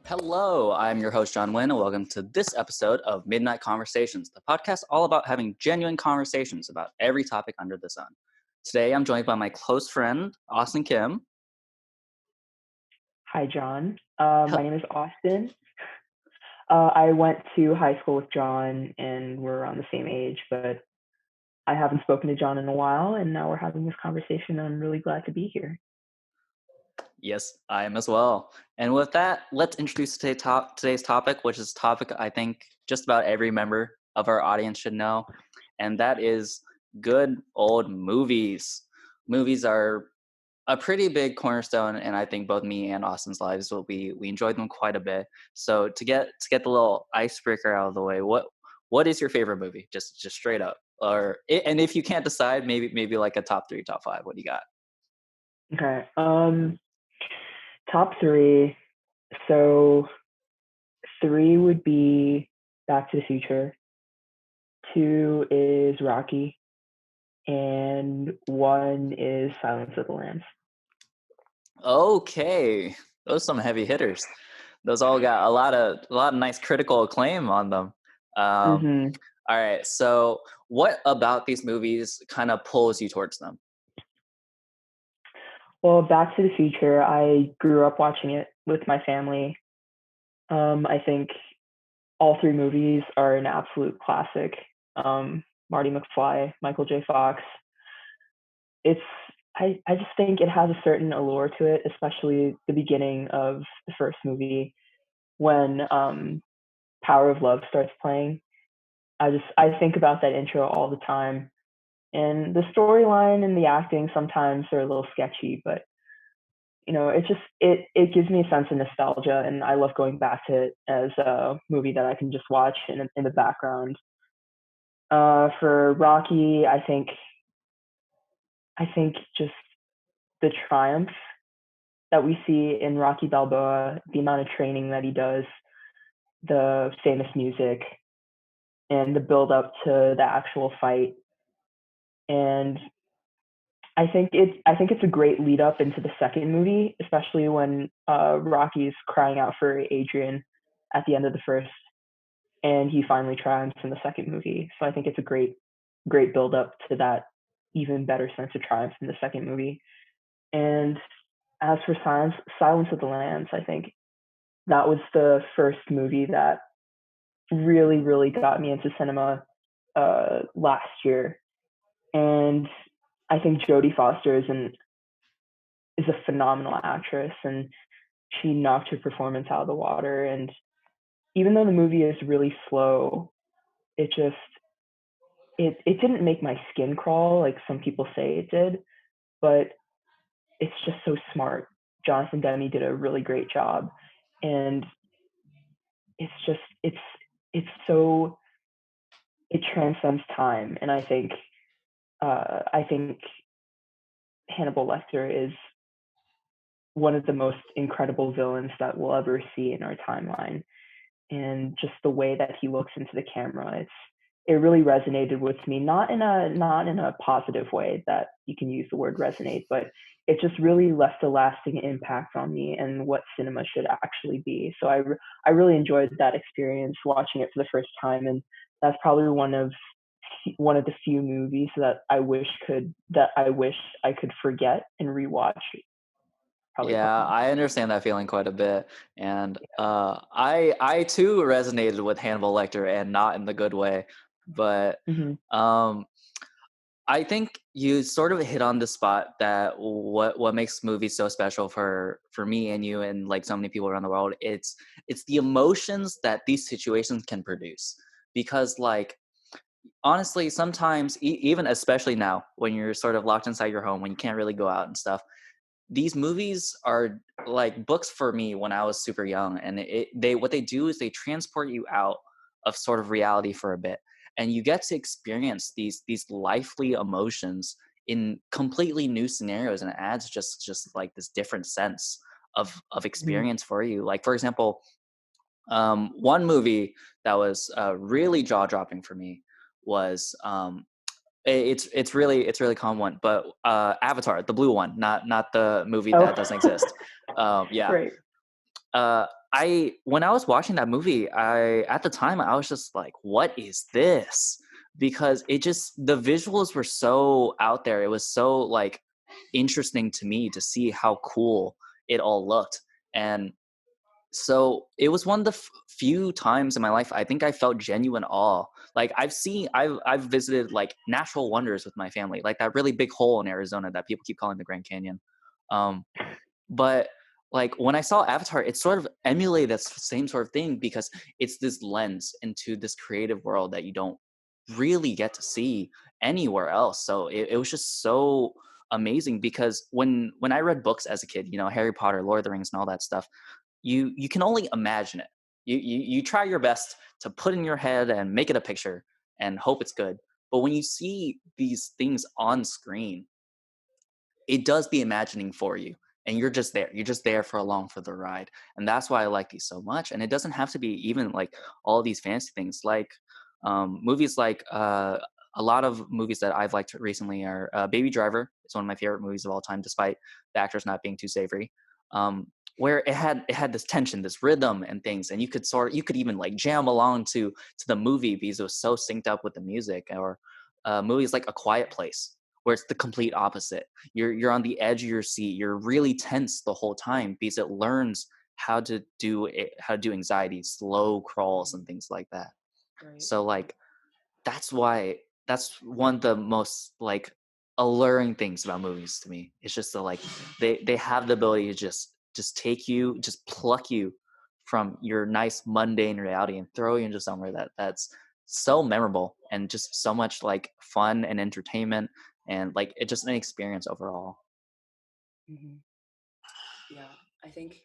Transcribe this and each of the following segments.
Hello, I'm your host, John Wynn, and welcome to this episode of Midnight Conversations, the podcast all about having genuine conversations about every topic under the sun. Today, I'm joined by my close friend, Auston Kim. Hi, John. My name is Austin. I went to high school with John, and we're around the same age, but I haven't spoken to John in a while, and now we're having this conversation, and I'm really glad to be here. Yes, I am as well. And with that, let's introduce today's topic, which is a topic I think just about every member of our audience should know, and that is good old movies. Movies are a pretty big cornerstone, and I think both me and Austin's lives we enjoyed them quite a bit. So to get the little icebreaker out of the way, what is your favorite movie? Just straight up, and if you can't decide, maybe like a top 3, top 5. What do you got? Okay. Top three. So three would be Back to the Future. Two is Rocky, and one is Silence of the Lambs. Okay, those are some heavy hitters. Those all got a lot of nice critical acclaim on them. Um, Mm-hmm. all right, so what about these movies kind of pulls you towards them? Well, Back to the Future, I grew up watching it with my family. I think all three movies are an absolute classic. Marty McFly, Michael J. Fox. It's I just think it has a certain allure to it, especially the beginning of the first movie when Power of Love starts playing. I think about that intro all the time. And the storyline and the acting sometimes are a little sketchy, but it gives me a sense of nostalgia, and I love going back to it as a movie that I can just watch in the background. For Rocky, I think just the triumph that we see in Rocky Balboa, the amount of training that he does, the famous music, and the build up to the actual fight. And I think it's a great lead up into the second movie, especially when Rocky's crying out for Adrian at the end of the first, and he finally triumphs in the second movie. So I think it's a great build up to that even better sense of triumph in the second movie. And as for Silence of the Lambs, I think that was the first movie that really got me into cinema last year. And I think Jodie Foster is a phenomenal actress, and she knocked her performance out of the water. And even though the movie is really slow, it just it didn't make my skin crawl like some people say it did, but it's just so smart. Jonathan Demme did a really great job, and it's just it's so it transcends time. And I think Hannibal Lecter is one of the most incredible villains that we'll ever see in our timeline. And just the way that he looks into the camera, it really resonated with me, not in a positive way that you can use the word resonate, but it just really left a lasting impact on me and what cinema should actually be. So I really enjoyed that experience watching it for the first time, and that's probably one of the few movies that I could forget and rewatch probably a couple Yeah, months. I understand that feeling quite a bit, and I too resonated with Hannibal Lecter, and not in the good way, but Hmm. um, I think you sort of hit on the spot that what makes movies so special for me and you and like so many people around the world. It's the emotions that these situations can produce, because like honestly, sometimes even especially now when you're sort of locked inside your home, when you can't really go out and stuff, these movies are like books for me when I was super young, and they what they do is they transport you out of sort of reality for a bit, and you get to experience these lively emotions in completely new scenarios, and it adds just like this different sense of Hmm. experience for you. Like for example, one movie that was really jaw dropping for me was it's really common one, but Avatar, the blue one, not the movie Oh, that doesn't exist. Yeah. right. Uh, when I was watching that movie, I at the time I was just like, "What is this?" Because it just the visuals were so out there. It was so like interesting to me to see how cool it all looked. And so it was one of the few times in my life I think I felt genuine awe. Like I've visited like natural wonders with my family, like that really big hole in Arizona that people keep calling the Grand Canyon. Um, but like when I saw Avatar, it sort of emulated that same sort of thing because it's this lens into this creative world that you don't really get to see anywhere else. So it was just so amazing because when I read books as a kid, you know, Harry Potter, Lord of the Rings, and all that stuff, you can only imagine it. You try your best to put in your head and make it a picture and hope it's good. But when you see these things on screen, it does the imagining for you, and you're just there for along for the ride. And that's why I like these so much. And it doesn't have to be even like all these fancy things, like movies like a lot of movies that I've liked recently are Baby Driver. It's one of my favorite movies of all time, despite the actors not being too savory. Where it had this tension, this rhythm and things, and you could even like jam along to the movie because it was so synced up with the music. Or movies like A Quiet Place, where it's the complete opposite. You're on the edge of your seat. You're really tense the whole time because it learns how to do anxiety, slow crawls, Mhm. and things like that. Right. So like that's why that's one of the most like alluring things about movies to me. It's just that like they have the ability to just take you, just pluck you from your nice mundane reality and throw you into somewhere that's so memorable and just so much like fun and entertainment, and like it's just an experience overall. Mhm. Yeah, I think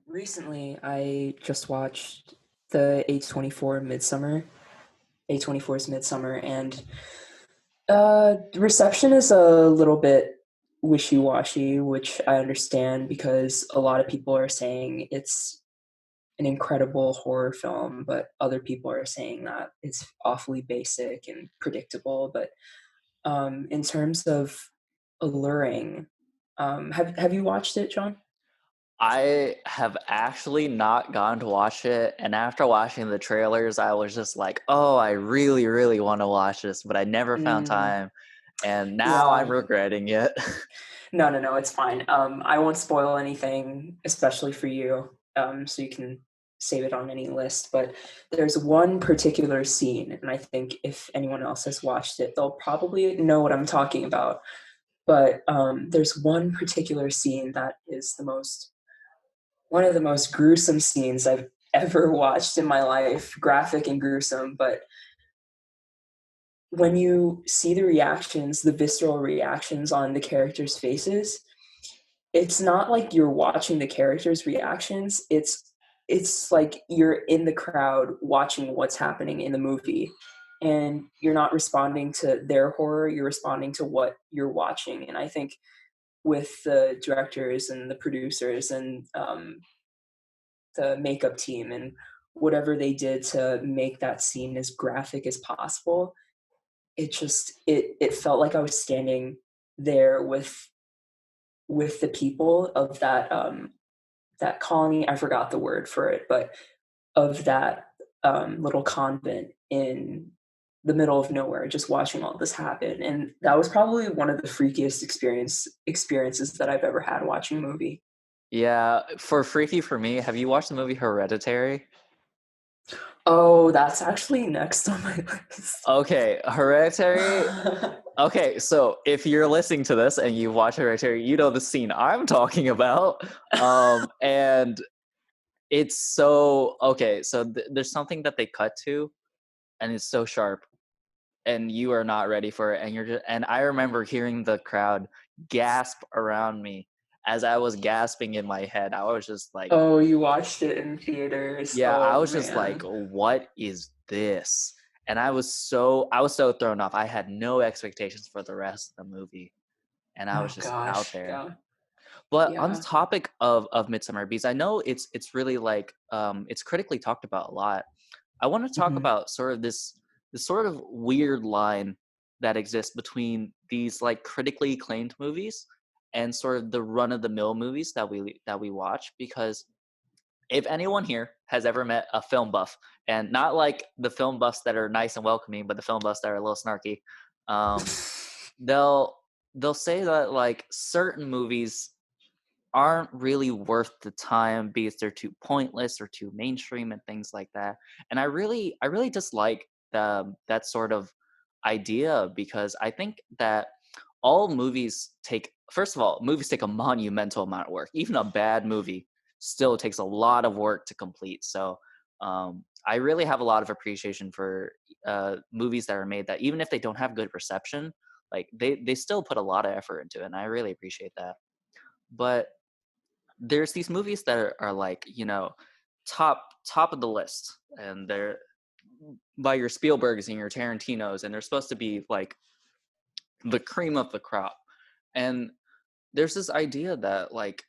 recently I just watched the A24's Midsummer, and the reception is a little bit wishy-washy, which I understand because a lot of people are saying it's an incredible horror film, but other people are saying that it's awfully basic and predictable. But in terms of alluring, have you watched it, John? I have actually not gone to watch it, and after watching the trailers, I was just like, "Oh, I really, really want to watch this," but I never found Mm, time, and now I'm yeah. regretting it. No, no, no, it's fine. I won't spoil anything, especially for you, so you can save it on any list. But there's one particular scene, and I think if anyone else has watched it, they'll probably know what I'm talking about. But there's one particular scene that is one of the most gruesome scenes I've ever watched in my life, graphic and gruesome. But when you see the reactions, the visceral reactions on the characters' faces, it's not like you're watching the characters' reactions. It's like you're in the crowd watching what's happening in the movie, and you're not responding to their horror, you're responding to what you're watching. And I think with the directors and the producers and the makeup team and whatever they did to make that scene as graphic as possible, it felt like I was standing there with the people of that colony. I forgot the word for it, but of that little convent in the middle of nowhere, just watching all this happen. And that was probably one of the freakiest experiences that I've ever had watching a movie. Yeah, for freaky for me, have you watched the movie Hereditary? Oh, that's actually next on my list. Okay, Hereditary. Okay, so if you're listening to this and you watch Hereditary, you know the scene I'm talking about. And it's so okay. So there's something that they cut to, and it's so sharp, and you are not ready for it, and you're just. And I remember hearing the crowd gasp around me as I was gasping in my head. I was just like, Oh, you watched it in theaters. yeah, I Oh was just like, man. what is this? And I was so thrown off. I had no expectations for the rest of the movie, and I was Oh just out gosh. there. Yeah. But on the Yeah. topic of Midsummer, because I know it's really like it's critically talked about a lot. I want to talk Mhm. about sort of this sort of weird line that exists between these like critically acclaimed movies and sort of the run of the mill movies that we watch, because if anyone here has ever met a film buff, and not like the film buffs that are nice and welcoming, but the film buffs that are a little snarky, um, they'll they'll say that like certain movies aren't really worth the time because they're too pointless or too mainstream and things like that. And I really dislike that sort of idea, because I think that all movies take, first of all, movies take a monumental amount of work. Even a bad movie still takes a lot of work to complete. So I really have a lot of appreciation for movies that are made that, even if they don't have good reception, like they still put a lot of effort into it, and I really appreciate that. But there's these movies that are like, top of the list, and they're by your Spielbergs and your Tarantinos, and they're supposed to be like the cream of the crop. And there's this idea that like,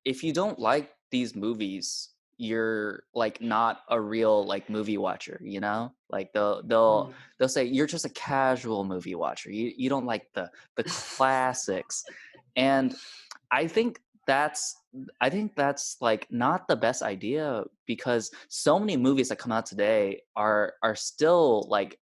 if you don't like these movies, you're like not a real like movie watcher, like they'll say you're just a casual movie watcher, you don't like the classics. And I think that's I think that's like not the best idea, because so many movies that come out today are still like,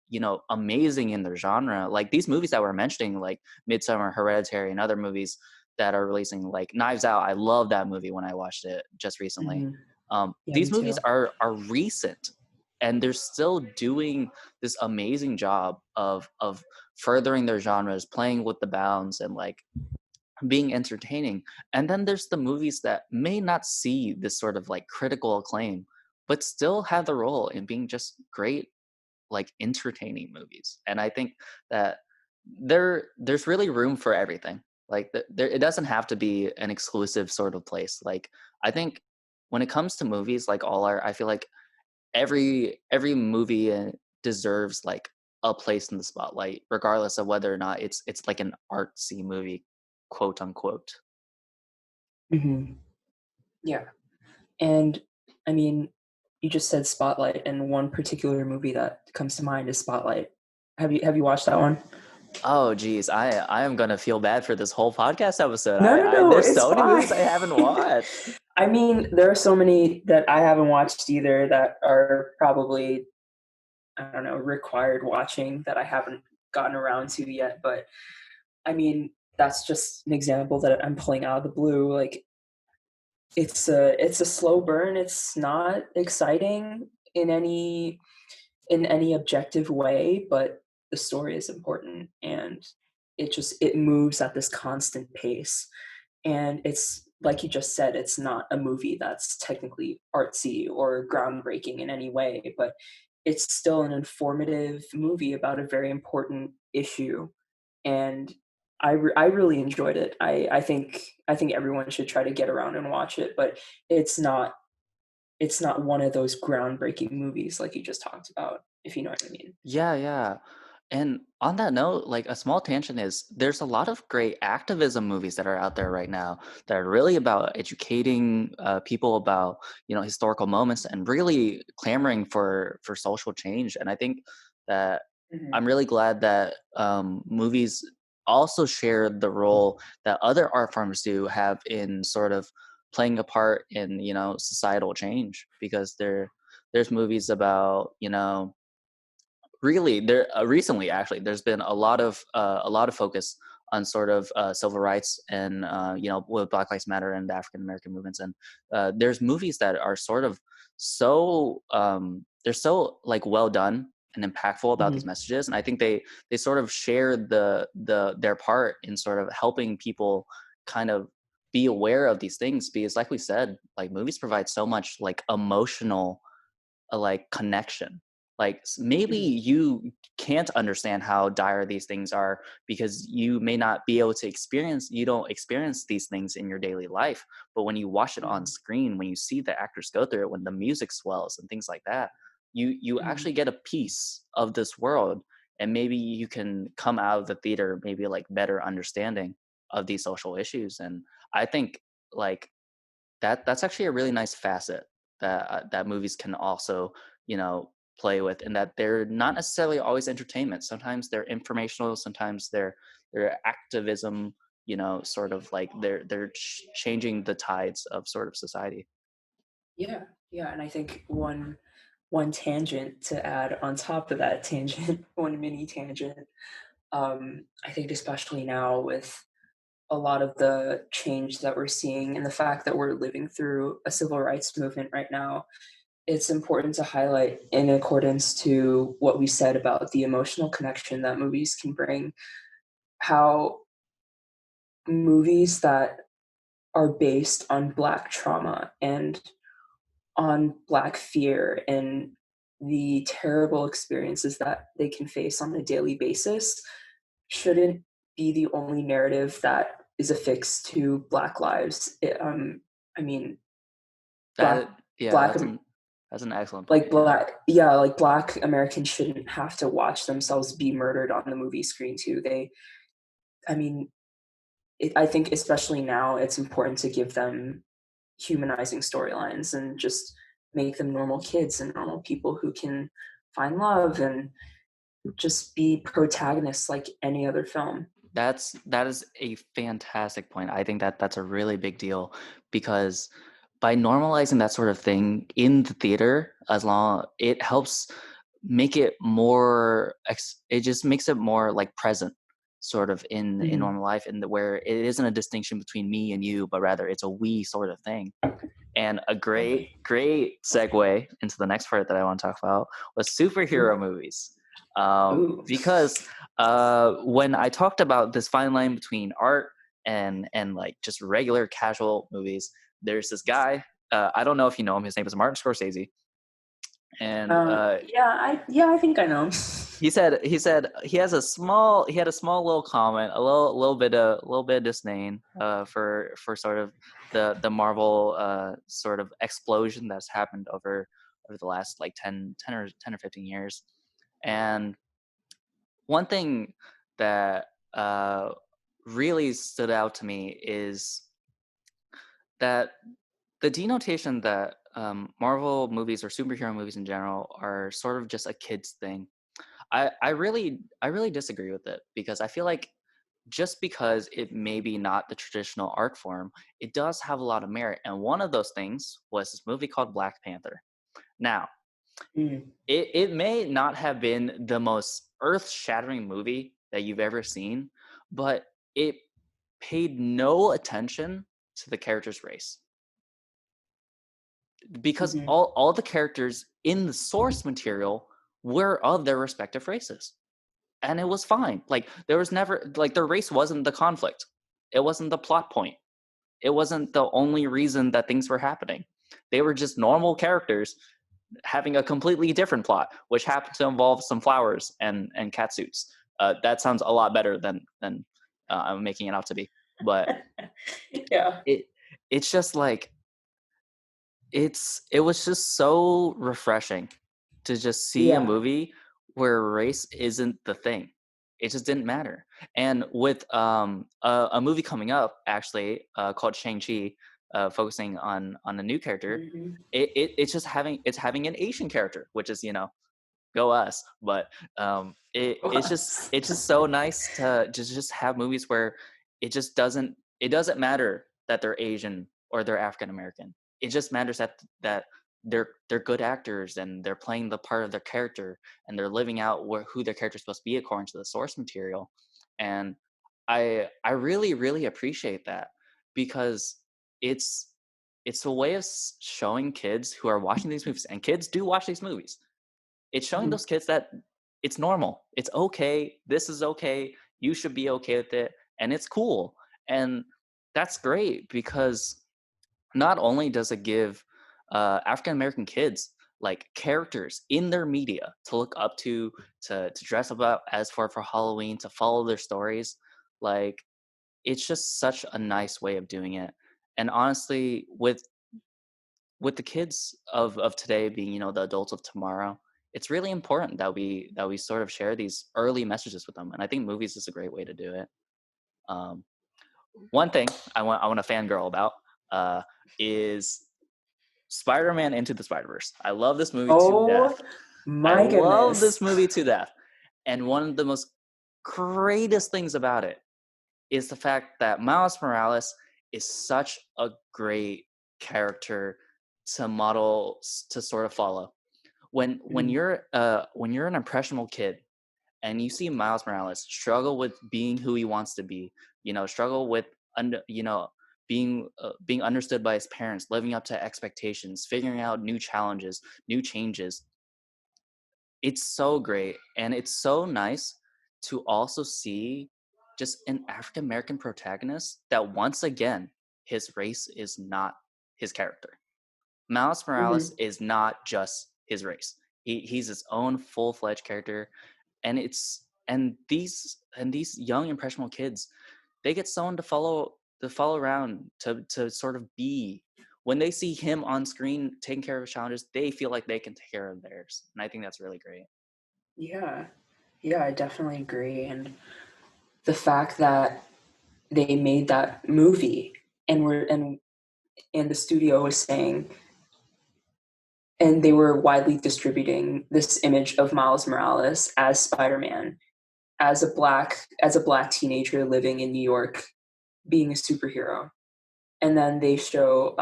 amazing in their genre. Like these movies that we're mentioning, like Midsummer, Hereditary, and other movies that are releasing, like Knives Out. I love that movie when I watched it just recently. Hmm. Yeah, me These movies too. are recent, and they're still doing this amazing job of furthering their genres, playing with the bounds, and like being entertaining. And then there's the movies that may not see this sort of like critical acclaim, but still have the role in being just great, like entertaining movies. And I think that there's really room for everything. Like there, it doesn't have to be an exclusive sort of place. Like I think when it comes to movies, like all art, I feel like every movie deserves like a place in the spotlight, regardless of whether or not it's like an artsy movie, quote unquote. Hmm. Yeah. And I mean, you just said Spotlight, and one particular movie that comes to mind is Spotlight. Have you watched that one? Oh geez, I am gonna feel bad for this whole podcast episode. No, no, I no, there's it's so many fine. movies I haven't watched. I mean, there are so many that I haven't watched either that are probably, I don't know, required watching that I haven't gotten around to yet. But I mean, that's just an example that I'm pulling out of the blue. Like it's a slow burn. It's not exciting in any objective way, but the story is important, and it moves at this constant pace. And it's like you just said, it's not a movie that's technically artsy or groundbreaking in any way, but it's still an informative movie about a very important issue. And I really enjoyed it. I think everyone should try to get around and watch it, but it's not it's not one of those groundbreaking movies like you just talked about, if you know what I mean. Yeah, yeah. And on that note, like a small tangent is there's a lot of great activism movies that are out there right now that are really about educating people about, historical moments, and really clamoring for social change. And I think that Mhm. I'm really glad that movies also share the role that other art forms do have in sort of playing a part in, societal change, because there's movies about, really there recently, actually, there's been a lot of focus on sort of civil rights, and with Black Lives Matter and the African American movements. And there's movies that are sort of they're so like well done and impactful about these Mhm. messages. And I think they sort of share their part in sort of helping people kind of be aware of these things, because like we said, like movies provide so much like emotional like connection. Like maybe Mhm. you can't understand how dire these things are, because you may not be able to you don't experience these things in your daily life. But when you watch it on Mhm. screen, when you see the actors go through it, when the music swells and things like that, you Mhm. actually get a piece of this world. And maybe you can come out of the theater maybe like better understanding of these social issues. And I think like that's actually a really nice facet that movies can also, play with, and that they're not necessarily always entertainment. Sometimes they're informational, sometimes they're activism, sort of like they're changing the tides of sort of society. Yeah, and I think one tangent to add on top of that tangent, one mini tangent. I think especially now with a lot of the change that we're seeing and the fact that we're living through a civil rights movement right now, it's important to highlight, in accordance to what we said about the emotional connection that movies can bring, how movies that are based on Black trauma and on Black fear and the terrible experiences that they can face on a daily basis shouldn't be the only narrative that is affixed to Black lives. I mean, That yeah, Black, that's an excellent point. Yeah. Like Black Americans shouldn't have to watch themselves be murdered on the movie screen too. I mean, I think especially now, it's important to give them humanizing storylines and just make them normal kids and normal people who can find love and just be protagonists like any other film. That is a fantastic point. I think that that's a really big deal because by normalizing that sort of thing in the theater, as long it helps make it more it just makes it more like present sort of in Mhm. normal life, and where it isn't a distinction between me and you, but rather it's a we sort of thing. And a great segue into the next part that I want to talk about was superhero movies. Ooh. Because when I talked about this fine line between art and like just regular casual movies, there's this guy. I don't know if you know him. His name is Martin Scorsese, and I think I know. he said he had a small little comment, a little bit of disdain for sort of the Marvel sort of explosion that's happened over the last like 10 or 15 years. And one thing that really stood out to me is that the denotation that Marvel movies or superhero movies in general are sort of just a kid's thing. I really disagree with it because I feel like just because it may be not the traditional art form, it does have a lot of merit. And one of those things was this movie called Black Panther. Now, Mm, it may not have been the most earth-shattering movie that you've ever seen, but it paid no attention to the character's race because mhm, all the characters in the source material were of their respective races. And it was fine. Like there was never like their race wasn't the conflict. It wasn't the plot point. It wasn't the only reason that things were happening. They were just normal characters having a completely different plot, which happened to involve some flowers and cat suits. That sounds a lot better than I'm making it out to be. But yeah, it it's just like it was just so refreshing to just see a yeah. movie where race isn't the thing. It just didn't matter. And with a movie coming up actually called Shang-Chi, focusing on a new character, Mhm. it's just having an Asian character, which is, you know, go us. But Was. it's just so nice to just have movies where it doesn't matter that they're Asian or they're African American. It just matters that they're good actors and they're playing the part of their character and they're living out who their character is supposed to be according to the source material. And I really appreciate that because it's it's a way of showing kids who are watching these movies, and kids do watch these movies, it's showing Mhm, those kids that it's normal. It's okay. This is okay. You should be okay with it. And it's cool. And that's great because not only does it give African American kids like characters in their media to look up to dress up as for Halloween, to follow their stories, like it's just such a nice way of doing it. And honestly, with the kids of today being, you know, the adults of tomorrow, it's really important that we sort of share these early messages with them, and I think movies is a great way to do it. um, One thing I want to fangirl about uh, is Spider-Man Into the Spider-Verse. I love this movie to oh death. I my love this goodness. movie to death, and one of the most greatest things about it is the fact that Miles Morales is such a great character to model to sort of follow. Mhm. When you're an impressionable kid and you see Miles Morales struggle with being who he wants to be, struggle with being understood by his parents, living up to expectations, figuring out new challenges, new changes. It's so great, and it's so nice to also see just an African American protagonist that once again his race is not his character. Miles Morales Mhm. is not just his race. He's his own full-fledged character, and these young impressionable kids, they get someone to follow around to sort of be. When they see him on screen taking care of his challenges, they feel like they can take care of theirs, and I think that's really great. Yeah. Yeah, I definitely agree. And the fact that they made that movie and were and the studio was saying, and they were widely distributing this image of Miles Morales as Spider-Man, as a black teenager living in New York, being a superhero. And then they show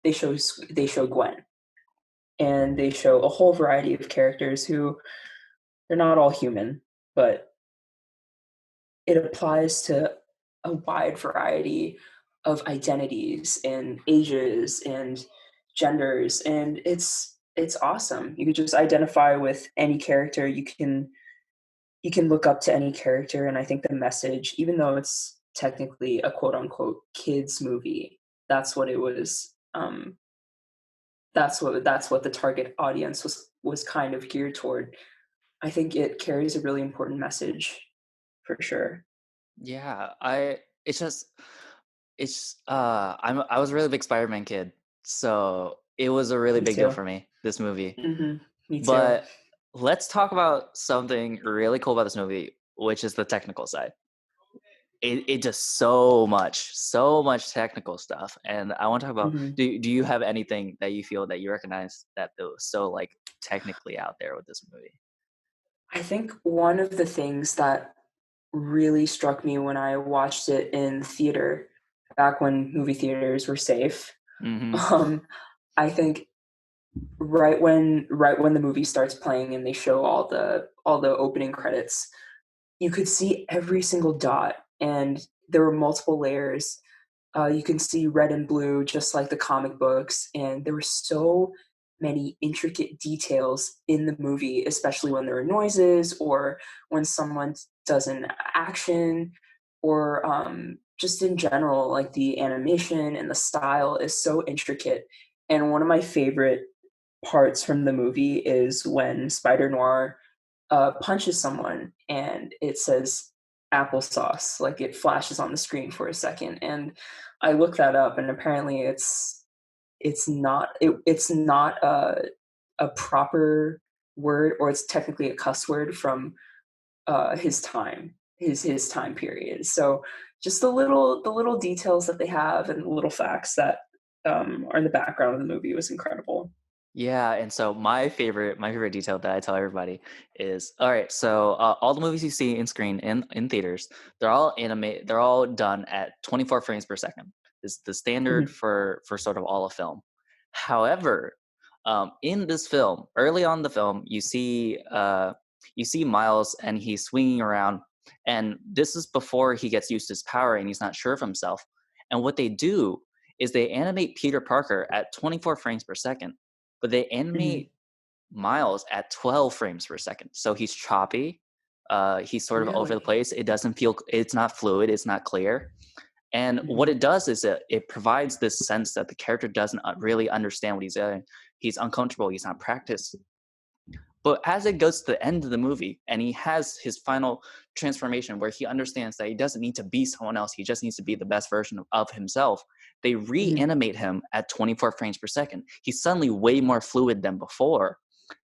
Gwen, and they show a whole variety of characters who they're not all human, but it applies to a wide variety of identities and ages and genders, and it's awesome. You could just identify with any character. You can look up to any character, and I think the message, even though it's technically a quote unquote kids movie, that's what it was. That's what the target audience was kind of geared toward. I think it carries a really important message for sure. Yeah, I it's just I was a really big Spider-Man kid, so it was a really Me big deal too. for me, this movie. Me too. But let's talk about something really cool about this movie, which is the technical side. It does so much technical stuff, and I want to talk about. Mhm. Do you have anything that you feel that you recognize that was so like technically out there with this movie? I think one of the things that really struck me when I watched it in theater, back when movie theaters were safe, Hmm. um, I think right when the movie starts playing and they show all the opening credits, you could see every single dot, and there were multiple layers. You can see red and blue, just like the comic books, and there were so many intricate details in the movie, especially when there are noises or when someone does an action, or just in general, like the animation and the style is so intricate. And one of my favorite parts from the movie is when Spider Noir punches someone and it says applesauce, like it flashes on the screen for a second. And I looked that up, and apparently it's not a proper word, or it's technically a cuss word from his time period. So just the little details that they have and the little facts that are in the background of the movie was incredible. Yeah, and so my favorite detail that I tell everybody is, all right, so all the movies you see in screen in theaters, they're all done at 24 frames per second. Is the standard Mhm, for sort of all of film. However, in this film, early on in the film, you see Miles and he's swinging around, and this is before he gets used to his power and he's not sure of himself. And what they do is they animate Peter Parker at 24 frames per second, but they mhm. animate Miles at 12 frames per second. So he's choppy. He's sort of over the Really? place. It doesn't feel, it's not fluid, it's not clear. And what Mhm, it does is it provides this sense that the character doesn't really understand what he's doing. He's uncomfortable, he's not practiced. But as it goes to the end of the movie and he has his final transformation where he understands that he doesn't need to be someone else, he just needs to be the best version of himself, they mhm, reanimate him at 24 frames per second. He's suddenly way more fluid than before.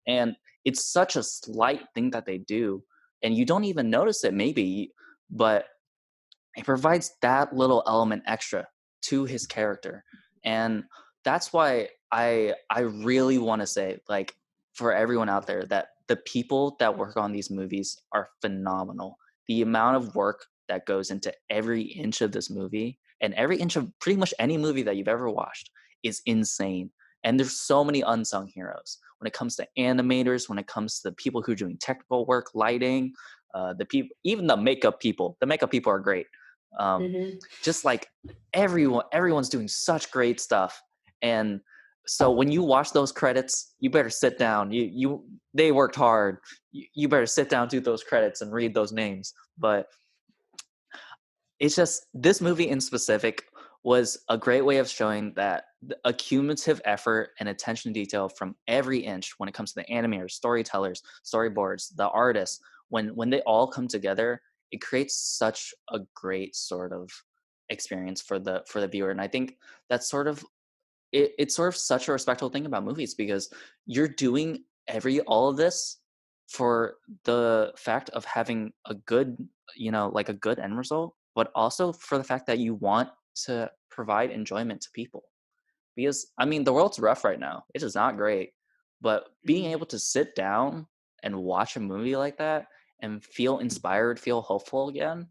And it's such a slight thing that they do. And you don't even notice it, maybe, but it provides that little element extra to his character. And that's why I really want to say, like, for everyone out there, that the people that work on these movies are phenomenal. The amount of work that goes into every inch of this movie and every inch of pretty much any movie that you've ever watched is insane. And there's so many unsung heroes when it comes to animators, when it comes to the people who are doing technical work, lighting, the people, even the makeup people. The makeup people are great. Mm-hmm. Just like everyone's doing such great stuff. And so when you watch those credits, you better sit down. They worked hard. You better sit down, do those credits, and read those names. But it's just, this movie in specific was a great way of showing that a cumulative effort and attention to detail from every inch when it comes to the animators, storytellers, storyboards, the artists, when they all come together, it creates such a great sort of experience for the viewer. And I think that's sort of it's sort of such a respectful thing about movies, because you're doing all of this for the fact of having a good, like a good end result, but also for the fact that you want to provide enjoyment to people. Because I mean, the world's rough right now. It is not great. But being able to sit down and watch a movie like that and feel inspired, feel hopeful again,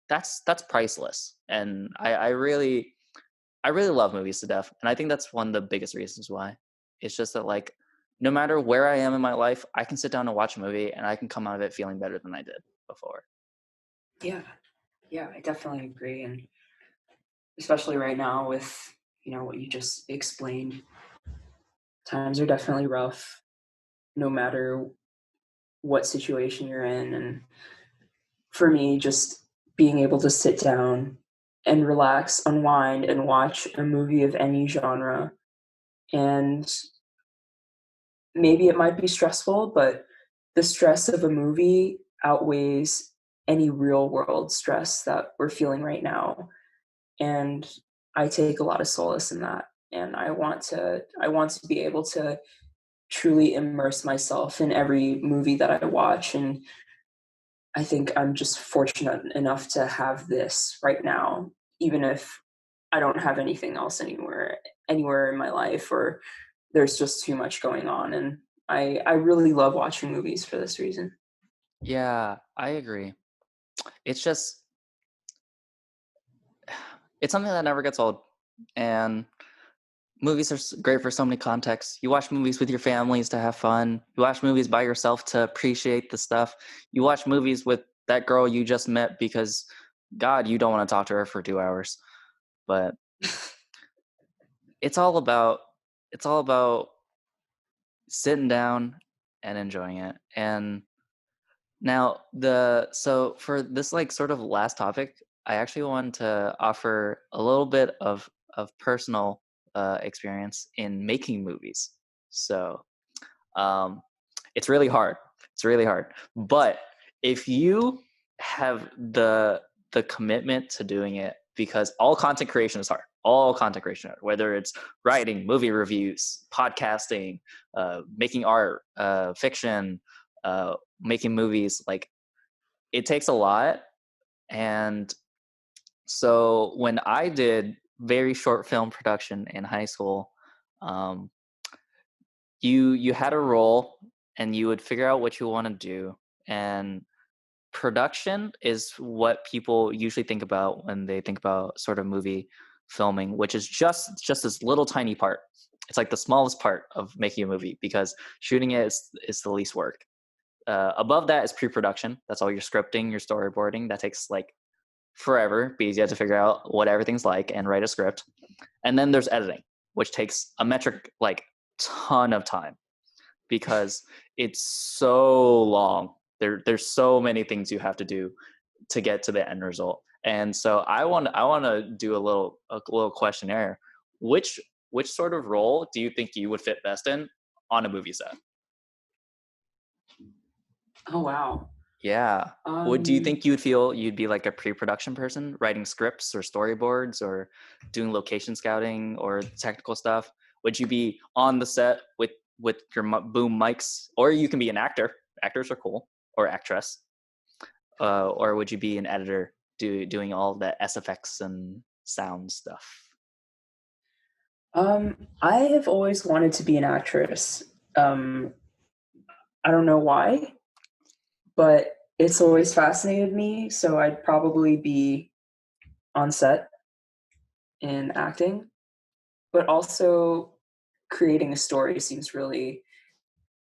that's priceless. And I really love movies to death, and I think that's one of the biggest reasons why. It's just that, like, no matter where I am in my life, I can sit down and watch a movie, and I can come out of it feeling better than I did before. Yeah, yeah, I definitely agree, and especially right now with what you just explained, times are definitely rough, no matter what situation you're in, and for me, just being able to sit down and relax, unwind, and watch a movie of any genre. And maybe it might be stressful, but the stress of a movie outweighs any real world stress that we're feeling right now. And I take a lot of solace in that. And I want to be able to truly immerse myself in every movie that I watch. And I think I'm just fortunate enough to have this right now, even if I don't have anything else anywhere in my life, or there's just too much going on. And I really love watching movies for this reason. Yeah, I agree. It's just it's something that never gets old, and movies are great for so many contexts. You watch movies with your families to have fun. You watch movies by yourself to appreciate the stuff. You watch movies with that girl you just met because, God, you don't want to talk to her for 2 hours. But it's all about it's all about sitting down and enjoying it. And now so for this, like, sort of last topic, I actually want to offer a little bit of personal experience in making movies. So um, it's really hard. It's really hard. But if you have the commitment to doing it, because all content creation is hard. All content creation, whether it's writing, movie reviews, podcasting, making art, fiction, making movies, like, it takes a lot. And so when I did very short film production in high school, um, you had a role and you would figure out what you want to do. And production is what people usually think about when they think about sort of movie filming, which is just this little tiny part. It's like the smallest part of making a movie, because shooting it is the least work. Above that is pre-production. That's all your scripting, your storyboarding. That takes like forever, because you have to figure out what everything's like and write a script. And then there's editing, which takes a metric like ton of time, because it's so long. There's so many things you have to do to get to the end result. And so I want to do a little questionnaire. Which sort of role do you think you would fit best in on a movie set? Oh wow. Yeah. Would do you Um, think you'd feel you'd be like a pre-production person, writing scripts or storyboards or doing location scouting or technical stuff? Would you be on the set with your boom mics, or you can be an actor? Actors are cool, or actress. Or would you be an editor, doing all the SFX and sound stuff? I have always wanted to be an actress. Um, I don't know why, but it's always fascinated me. So I'd probably be on set in acting, but also creating a story seems really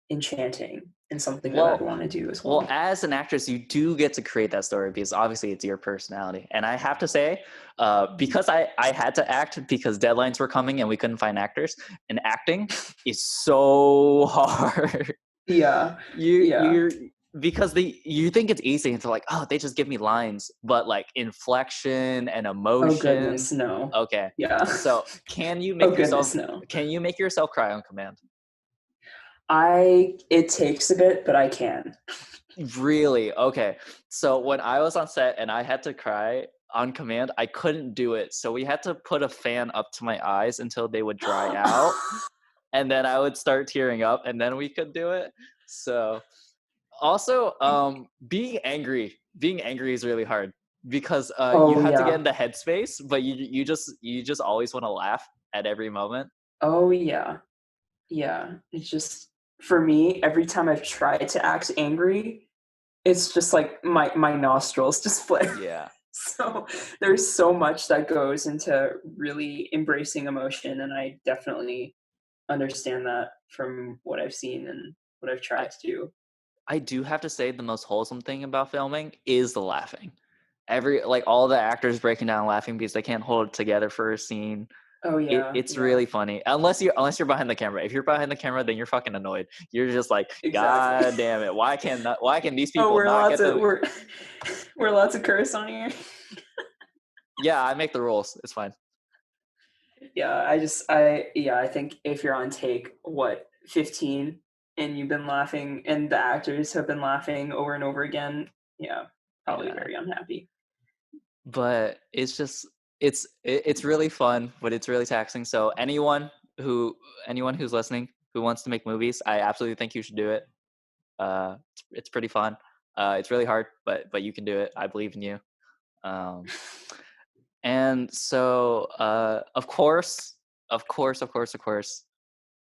enchanting and something that I'd Well, want to do as well, well. as an actress, you do get to create that story because obviously it's your personality. And I have to say, because I had to act because deadlines were coming and we couldn't find actors, and acting is so hard. Yeah. you Yeah. you're because you think it's easy and it's like, oh, they just give me lines, but like inflection and Oh emotion. goodness, no. Okay, Yeah. so can you Oh make yourself goodness, no. cry on command? It takes a bit, but I can. Really? Okay. So when I was on set and I had to cry on command, I couldn't do it. So we had to put a fan up to my eyes until they would dry out, and then I would start tearing up, and then we could do it. So also, being angry is really hard because you Oh have to get in yeah. the headspace, but you just always want to laugh at every moment. Oh yeah. Yeah. It's just for me, every time I've tried to act angry, it's just like my nostrils just flare. Yeah. So there's so much that goes into really embracing emotion, and I definitely understand that from what I've seen and what I've I tried to do. I do have to say the most wholesome thing about filming is the laughing. All the actors breaking down laughing because they can't hold it together for a scene. Oh yeah, It's yeah, really funny. Unless you're behind the camera. If you're behind the camera, then you're fucking annoyed. You're just like, exactly. God damn it. Why can these Oh, people not get the we're allowed to curse on here. Yeah, I make the rules. It's fine. Yeah, I think if you're on take 15 and you've been laughing and the actors have been laughing over and over again, yeah, probably Yeah. very unhappy. But it's really fun, but it's really taxing. So anyone who's listening who wants to make movies, I absolutely think you should do it. It's pretty fun. It's really hard, but you can do it. I believe in you. Um, and so of course,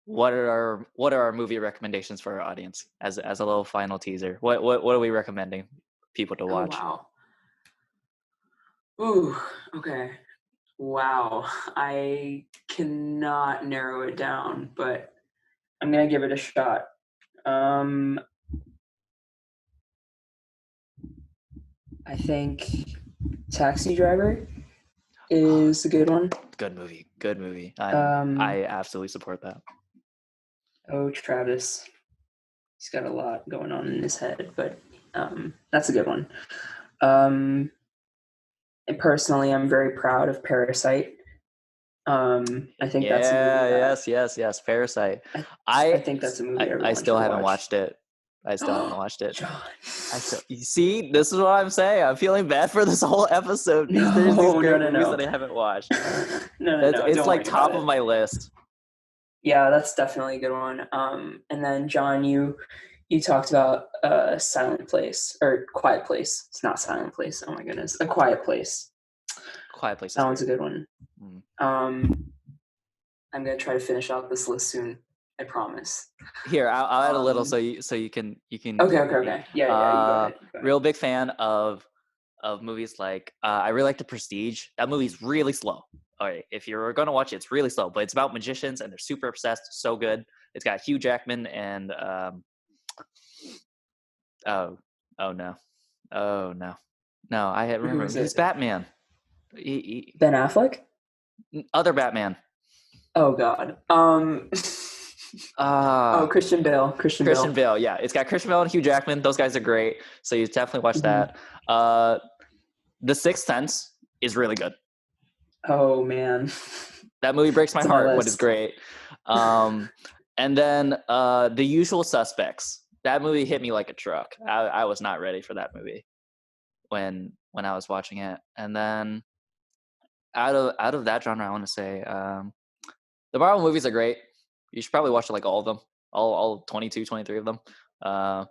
what are our movie recommendations for our audience as a little final teaser? What are we recommending people to Oh watch? wow. Ooh, okay. Wow. I cannot narrow it down, but I'm gonna give it a shot. Um, I think Taxi Driver Oh, is a good one. good movie. Good movie. Um, I absolutely support that. oh, Travis. He's got a lot going on in his head, but that's a good one. And personally, I'm very proud of Parasite. I think that's a movie Yeah, that yes. Parasite. I, I I think that's a movie I everyone still should haven't watch. watched it. I still haven't watched it. John. You see, this is what I'm saying. I'm feeling bad for this whole episode because there's these No, no, great no, movies no. that I haven't watched. No. It's Don't like worry about top of it. my list. Yeah, that's definitely a good one. And then John, you talked about Silent Place or Quiet Place. It's not Silent Place. Oh my goodness, A Quiet Place. Quiet Place is That one's a great. good one. Mm. I'm gonna try to finish out this list soon. I promise. Here, I'll add a little Um, so you can okay. Yeah. You go ahead. real big fan of movies like I really like The Prestige. That movie's really slow. All right, if you're gonna watch it, it's really slow, but it's about magicians and they're super obsessed. So good. It's got Hugh Jackman and oh no, no, I Who remember is he's it? Batman. Ben Affleck? Other Batman. Oh God. Oh, Ah, Christian Bale. Christian Christian Bale. Bale. Yeah, it's got Christian Bale and Hugh Jackman. Those guys are great. So you definitely watch Mhm. that. The Sixth Sense is really good. Oh man, That movie breaks my it's on my heart, but it's list. great. And then The Usual Suspects. That movie hit me like a truck. I was not ready for that movie when I was watching it. And then out of that genre, I want to say the Marvel movies are great. You should probably watch like all of them, all 22, 23 of them. Uh,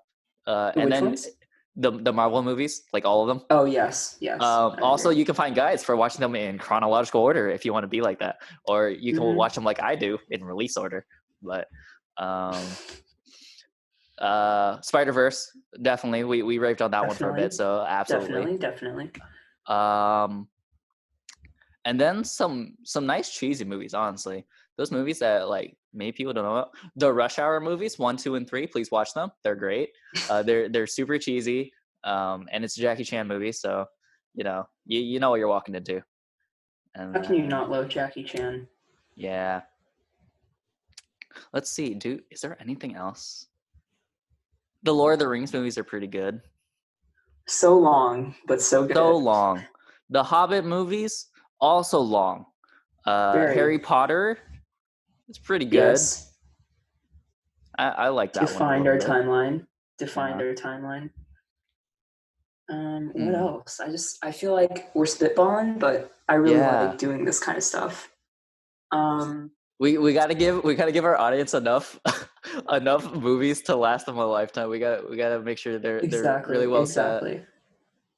and Which then ones? the Marvel movies, like all of them. Oh yes. I Also, agree. you can find guides for watching them in chronological order if you want to be like that, or you can Hmm. watch them like I do in release order. But Spider-Verse, definitely, we raved on that one for a bit, Definitely. so absolutely. Definitely. Um, and then some nice cheesy movies, honestly. those movies that like maybe people don't know about. The Rush Hour movies, 1, 2, and 3. Please watch them. They're great. They're super cheesy. And it's a Jackie Chan movie, so you know what you're walking into. And How can you not love Jackie Chan? yeah. Let's see. Is there anything else? The Lord of the Rings movies are pretty good. So long, but so good. So long. The Hobbit movies, also long. Harry Potter, it's pretty good. Yes. I like that Defined one. our timeline. Our timeline. What else? I feel like we're spitballing, but I really like doing this kind of stuff. We gotta give our audience enough movies to last them a lifetime. We gotta make sure they're really well set.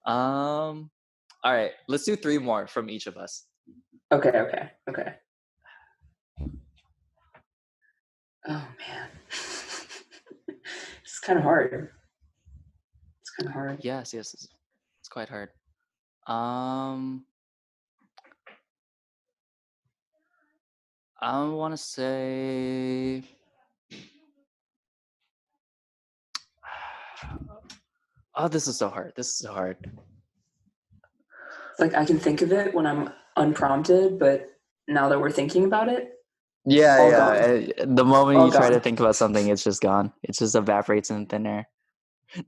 All right, let's do 3 more from each of us. Okay. Oh man, it's kind of hard. Yes, it's quite hard. I want to say, oh, this is so hard. It's like I can think of it when I'm unprompted, but now that we're thinking about it, yeah. The moment all you try gone. to think about something, it's just gone. It just evaporates in thin air.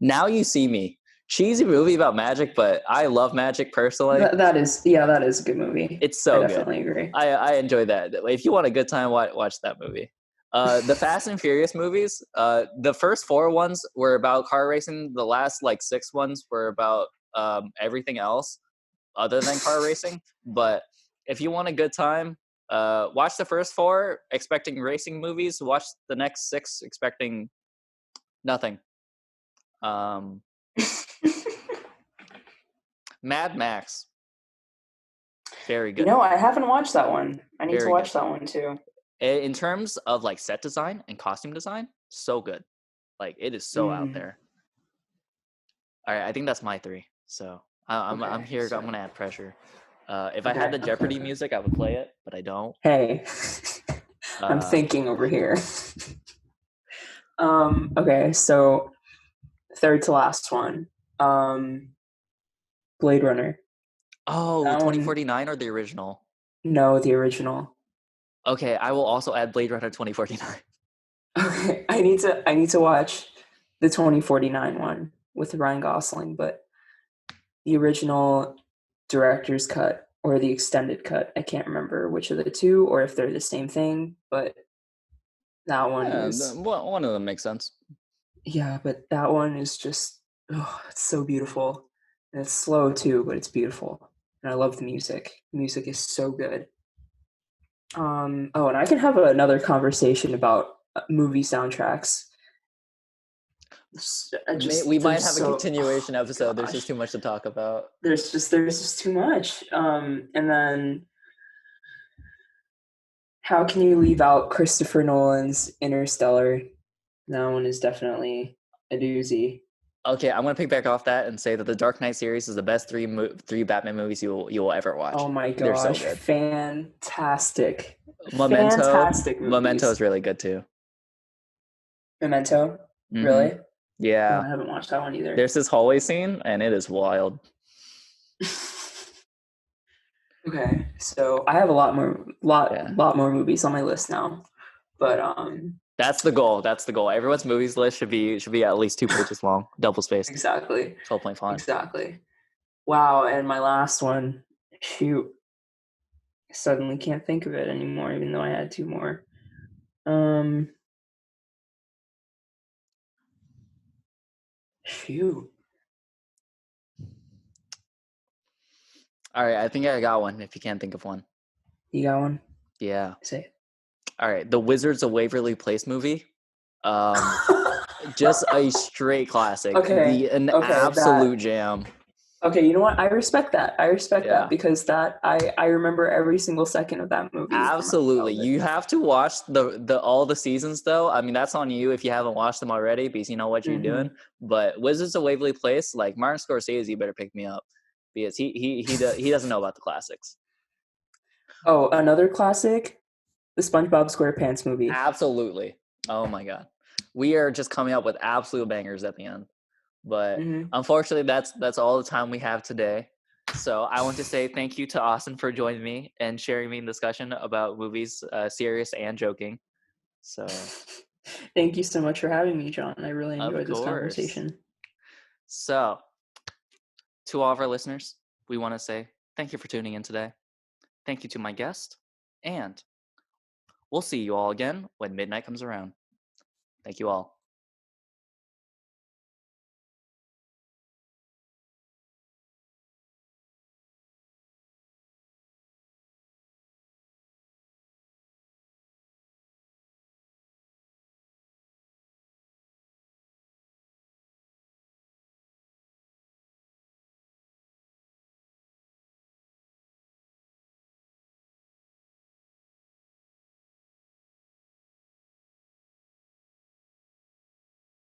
Now You See Me. Cheesy movie about magic, but I love magic personally. That is a good movie. It's so I definitely agree. I enjoy that. If you want a good time, watch that movie. The Fast and Furious movies, the first 4 ones were about car racing. The last 6 ones were about everything else other than car racing. But if you want a good time, watch the first 4 expecting racing movies. Watch the next 6 expecting nothing. Mad Max. Very good. I haven't watched that one. I need to watch that one too. In terms of set design and costume design, so good. It is so out there. All right, I think that's my 3. So I'm here. I'm gonna add pressure. If I had the Jeopardy music, I would play it, but I don't. Hey, I'm thinking over here. Okay, so third to last one. Blade Runner. Oh, 2049 or the original? No, the original. Okay, I will also add Blade Runner 2049. Okay, I need to watch the 2049 one with Ryan Gosling, but the original director's cut or the extended cut, I can't remember which of the two or if they're the same thing, but that one is one of them makes sense. Yeah, but that one is just it's so beautiful. And it's slow too, but it's beautiful. And I love the music. The music is so good. And I can have another conversation about movie soundtracks. We might have a continuation episode. There's just too much to talk about. There's just too much. And then how can you leave out Christopher Nolan's Interstellar? That one is definitely a doozy. Okay, I'm gonna pick back off that and say that the Dark Knight series is the best 3 Batman movies you will ever watch. Oh my gosh, they're so good. Fantastic! Fantastic movies. Memento is really good too. Memento, really? Yeah, I haven't watched that one either. There's this hallway scene, and it is wild. Okay, so I have a lot more movies on my list now, but That's the goal. Everyone's movies list should be at least 2 pages long, double spaced. Exactly. 12-point font. Exactly. Wow, and my last one. Shoot. I suddenly can't think of it anymore, even though I had 2 more. Shoot. All right, I think I got one. If you can't think of one. You got one? Yeah. Say it. All right, the Wizards of Waverly Place movie. Just a straight classic. Okay. An absolute jam. Okay, you know what? I respect that. That because I remember every single second of that movie. Absolutely. You have to watch the all the seasons though. I mean, that's on you if you haven't watched them already because you know what you're doing. But Wizards of Waverly Place, Martin Scorsese, you better pick me up because he doesn't know about the classics. Oh, another classic, The SpongeBob SquarePants movie. Absolutely. Oh my god. We are just coming up with absolute bangers at the end. But unfortunately, that's all the time we have today. So I want to say thank you to Austin for joining me and sharing me in discussion about movies, serious and joking. So Thank you so much for having me, John. I really of enjoyed this course. conversation. So to all of our listeners, we want to say thank you for tuning in today. Thank you to my guest, and we'll see you all again when midnight comes around. Thank you all.